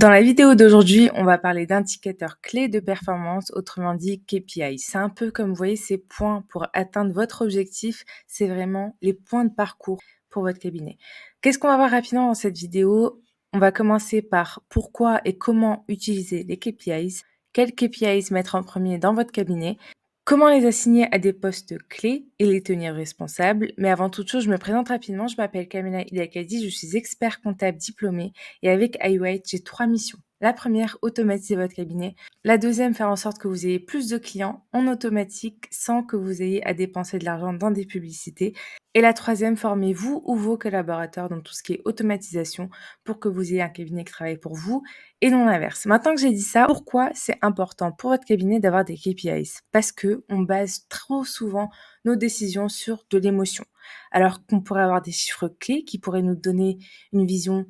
Dans la vidéo d'aujourd'hui, on va parler d'indicateurs clés de performance, autrement dit KPI. C'est un peu comme vous voyez ces points pour atteindre votre objectif, c'est vraiment les points de parcours pour votre cabinet. Qu'est-ce qu'on va voir rapidement dans cette vidéo? On va commencer par pourquoi et comment utiliser les KPIs, quels KPIs mettre en premier dans votre cabinet, comment les assigner à des postes clés et les tenir responsables. Mais avant toute chose, je me présente rapidement. Je m'appelle Kamila Ilakadi, je suis expert comptable diplômée et avec iWhite, j'ai 3 missions. La première, automatiser votre cabinet. La deuxième, faire en sorte que vous ayez plus de clients en automatique sans que vous ayez à dépenser de l'argent dans des publicités. Et la troisième, formez vous ou vos collaborateurs dans tout ce qui est automatisation pour que vous ayez un cabinet qui travaille pour vous et non l'inverse. Maintenant que j'ai dit ça, pourquoi c'est important pour votre cabinet d'avoir des KPIs? Parce que on base trop souvent nos décisions sur de l'émotion. Alors qu'on pourrait avoir des chiffres clés qui pourraient nous donner une vision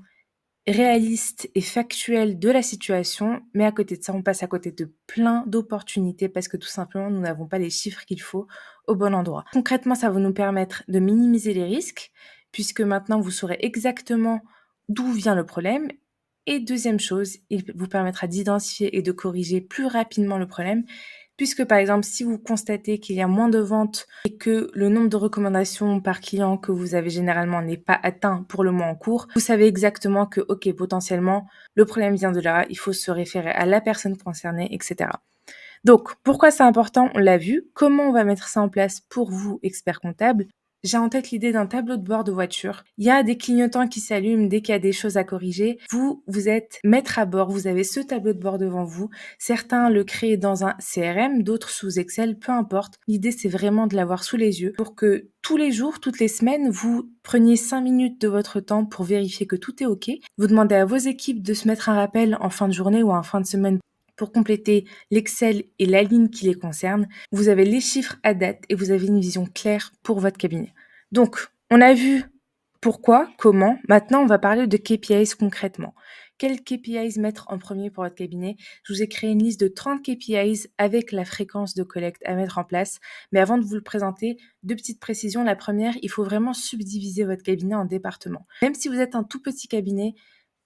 réaliste et factuelle de la situation, mais à côté de ça, on passe à côté de plein d'opportunités parce que tout simplement, nous n'avons pas les chiffres qu'il faut au bon endroit. Concrètement, ça va nous permettre de minimiser les risques puisque maintenant, vous saurez exactement d'où vient le problème. Et deuxième chose, il vous permettra d'identifier et de corriger plus rapidement le problème puisque par exemple, si vous constatez qu'il y a moins de ventes et que le nombre de recommandations par client que vous avez généralement n'est pas atteint pour le mois en cours, vous savez exactement que, ok, potentiellement, le problème vient de là, il faut se référer à la personne concernée, etc. Donc, pourquoi c'est important? On l'a vu. Comment on va mettre ça en place pour vous, expert comptable? J'ai en tête l'idée d'un tableau de bord de voiture. Il y a des clignotants qui s'allument dès qu'il y a des choses à corriger. Vous êtes maître à bord, vous avez ce tableau de bord devant vous. Certains le créent dans un CRM, d'autres sous Excel, peu importe. L'idée, c'est vraiment de l'avoir sous les yeux pour que tous les jours, toutes les semaines, vous preniez 5 minutes de votre temps pour vérifier que tout est OK. Vous demandez à vos équipes de se mettre un rappel en fin de journée ou en fin de semaine pour compléter l'Excel et la ligne qui les concerne. Vous avez les chiffres à date et vous avez une vision claire pour votre cabinet. Donc, on a vu pourquoi, comment. Maintenant, on va parler de KPIs concrètement. Quels KPIs mettre en premier pour votre cabinet? Je vous ai créé une liste de 30 KPIs avec la fréquence de collecte à mettre en place. Mais avant de vous le présenter, deux petites précisions. La première, il faut vraiment subdiviser votre cabinet en départements. Même si vous êtes un tout petit cabinet,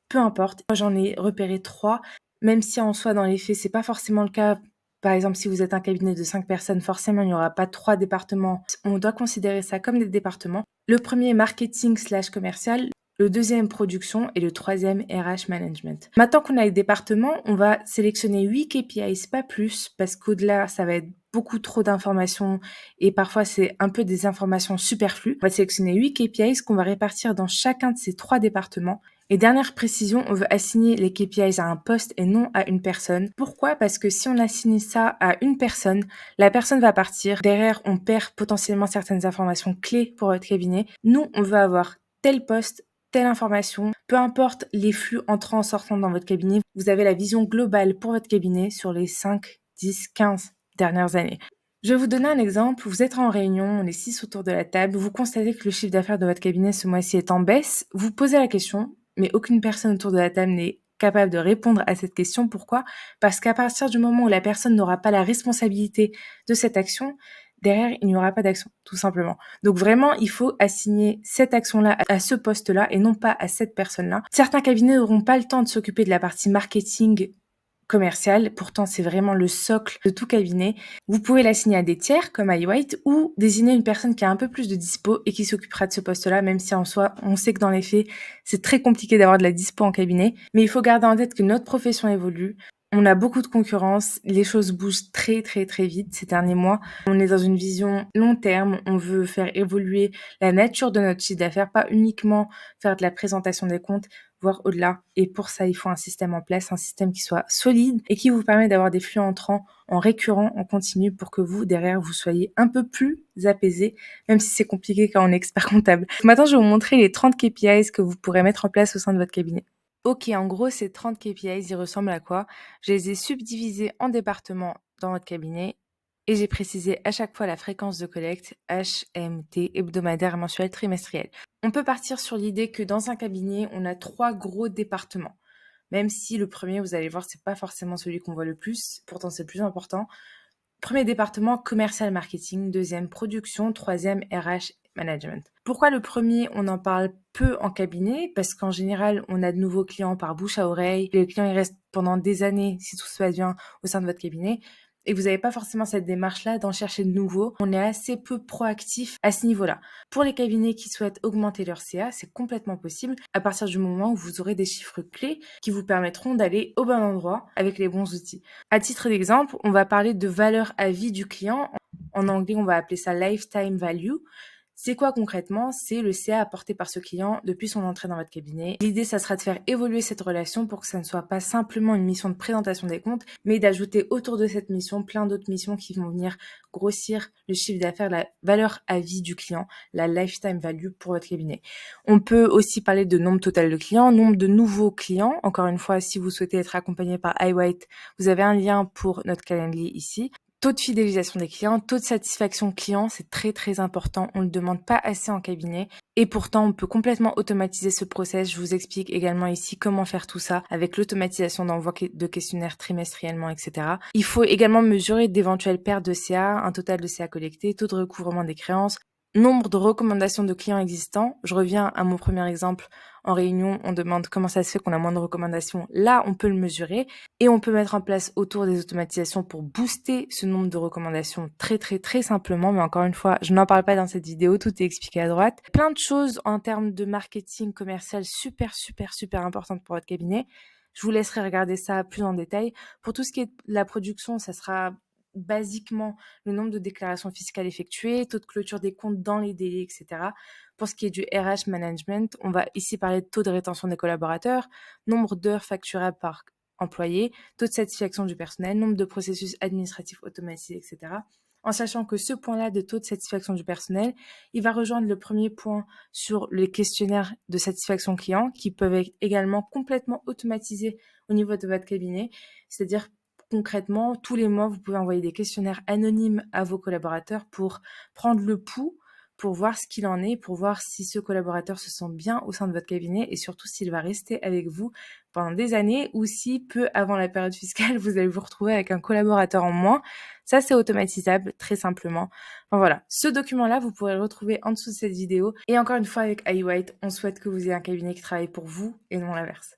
peu importe. Moi, j'en ai repéré 3, même si en soi, dans les faits, c'est pas forcément le cas. Par exemple, si vous êtes un cabinet de 5 personnes, forcément, il n'y aura pas 3 départements. On doit considérer ça comme des départements. Le premier, marketing/commercial. Le deuxième, production. Et le troisième, RH management. Maintenant qu'on a les départements, on va sélectionner 8 KPIs, pas plus, parce qu'au-delà, ça va être beaucoup trop d'informations et parfois c'est un peu des informations superflues. On va sélectionner 8 KPIs qu'on va répartir dans chacun de ces 3 départements. Et dernière précision, on veut assigner les KPIs à un poste et non à une personne. Pourquoi? Parce que si on assigne ça à une personne, la personne va partir. Derrière, on perd potentiellement certaines informations clés pour votre cabinet. Nous, on veut avoir tel poste, telle information. Peu importe les flux entrant, sortant dans votre cabinet, vous avez la vision globale pour votre cabinet sur les 5, 10, 15 dernières années. Je vais vous donner un exemple. Vous êtes en réunion, on est 6 autour de la table, vous constatez que le chiffre d'affaires de votre cabinet ce mois-ci est en baisse. Vous posez la question, mais aucune personne autour de la table n'est capable de répondre à cette question. Pourquoi? Parce qu'à partir du moment où la personne n'aura pas la responsabilité de cette action, derrière, il n'y aura pas d'action, tout simplement. Donc vraiment, il faut assigner cette action-là à ce poste-là et non pas à cette personne-là. Certains cabinets n'auront pas le temps de s'occuper de la partie marketing commercial, pourtant c'est vraiment le socle de tout cabinet. Vous pouvez l'assigner à des tiers comme iWhite ou désigner une personne qui a un peu plus de dispo et qui s'occupera de ce poste-là, même si en soi, on sait que dans les faits, c'est très compliqué d'avoir de la dispo en cabinet. Mais il faut garder en tête que notre profession évolue. On a beaucoup de concurrence, les choses bougent très très très vite ces derniers mois. On est dans une vision long terme, on veut faire évoluer la nature de notre chiffre d'affaires, pas uniquement faire de la présentation des comptes, voire au-delà. Et pour ça, il faut un système en place, un système qui soit solide et qui vous permet d'avoir des flux entrants en récurrent, en continu, pour que vous, derrière, vous soyez un peu plus apaisé, même si c'est compliqué quand on est expert comptable. Maintenant, je vais vous montrer les 30 KPIs que vous pourrez mettre en place au sein de votre cabinet. Ok, en gros, ces 30 KPIs, ils ressemblent à quoi? Je les ai subdivisés en départements dans votre cabinet et j'ai précisé à chaque fois la fréquence de collecte, HMT, hebdomadaire, mensuel, trimestriel. On peut partir sur l'idée que dans un cabinet, on a 3 gros départements. Même si le premier, vous allez voir, c'est pas forcément celui qu'on voit le plus, pourtant c'est le plus important. Premier département, commercial marketing. Deuxième, production. Troisième, RH management. Pourquoi le premier, on en parle peu en cabinet parce qu'en général, on a de nouveaux clients par bouche à oreille. Les clients, ils restent pendant des années, si tout se passe bien, au sein de votre cabinet. Et vous n'avez pas forcément cette démarche-là d'en chercher de nouveaux. On est assez peu proactif à ce niveau-là. Pour les cabinets qui souhaitent augmenter leur CA, c'est complètement possible à partir du moment où vous aurez des chiffres clés qui vous permettront d'aller au bon endroit avec les bons outils. À titre d'exemple, on va parler de valeur à vie du client. En anglais, on va appeler ça lifetime value. C'est quoi concrètement? C'est le CA apporté par ce client depuis son entrée dans votre cabinet. L'idée, ça sera de faire évoluer cette relation pour que ça ne soit pas simplement une mission de présentation des comptes, mais d'ajouter autour de cette mission plein d'autres missions qui vont venir grossir le chiffre d'affaires, la valeur à vie du client, la lifetime value pour votre cabinet. On peut aussi parler de nombre total de clients, nombre de nouveaux clients. Encore une fois, si vous souhaitez être accompagné par iWhite, vous avez un lien pour notre calendrier ici. Taux de fidélisation des clients, taux de satisfaction client, c'est très très important. On ne le demande pas assez en cabinet. Et pourtant, on peut complètement automatiser ce process. Je vous explique également ici comment faire tout ça avec l'automatisation d'envoi de questionnaires trimestriellement, etc. Il faut également mesurer d'éventuelles pertes de CA, un total de CA collecté, taux de recouvrement des créances, nombre de recommandations de clients existants. Je reviens à mon premier exemple. En réunion, on demande comment ça se fait qu'on a moins de recommandations. Là, on peut le mesurer et on peut mettre en place autour des automatisations pour booster ce nombre de recommandations très, très, très simplement. Mais encore une fois, je n'en parle pas dans cette vidéo. Tout est expliqué à droite. Plein de choses en termes de marketing commercial super, super, super importantes pour votre cabinet. Je vous laisserai regarder ça plus en détail. Pour tout ce qui est la production, ça sera basiquement le nombre de déclarations fiscales effectuées, taux de clôture des comptes dans les délais, etc. Pour ce qui est du RH management, on va ici parler de taux de rétention des collaborateurs, nombre d'heures facturables par employé, taux de satisfaction du personnel, nombre de processus administratifs automatisés, etc. En sachant que ce point-là de taux de satisfaction du personnel, il va rejoindre le premier point sur les questionnaires de satisfaction client qui peuvent être également complètement automatisés au niveau de votre cabinet, c'est-à-dire concrètement, tous les mois, vous pouvez envoyer des questionnaires anonymes à vos collaborateurs pour prendre le pouls, pour voir ce qu'il en est, pour voir si ce collaborateur se sent bien au sein de votre cabinet et surtout s'il va rester avec vous pendant des années ou si peu avant la période fiscale, vous allez vous retrouver avec un collaborateur en moins. Ça, c'est automatisable très simplement. Enfin, voilà, ce document-là, vous pourrez le retrouver en dessous de cette vidéo. Et encore une fois, avec iWhite, on souhaite que vous ayez un cabinet qui travaille pour vous et non l'inverse.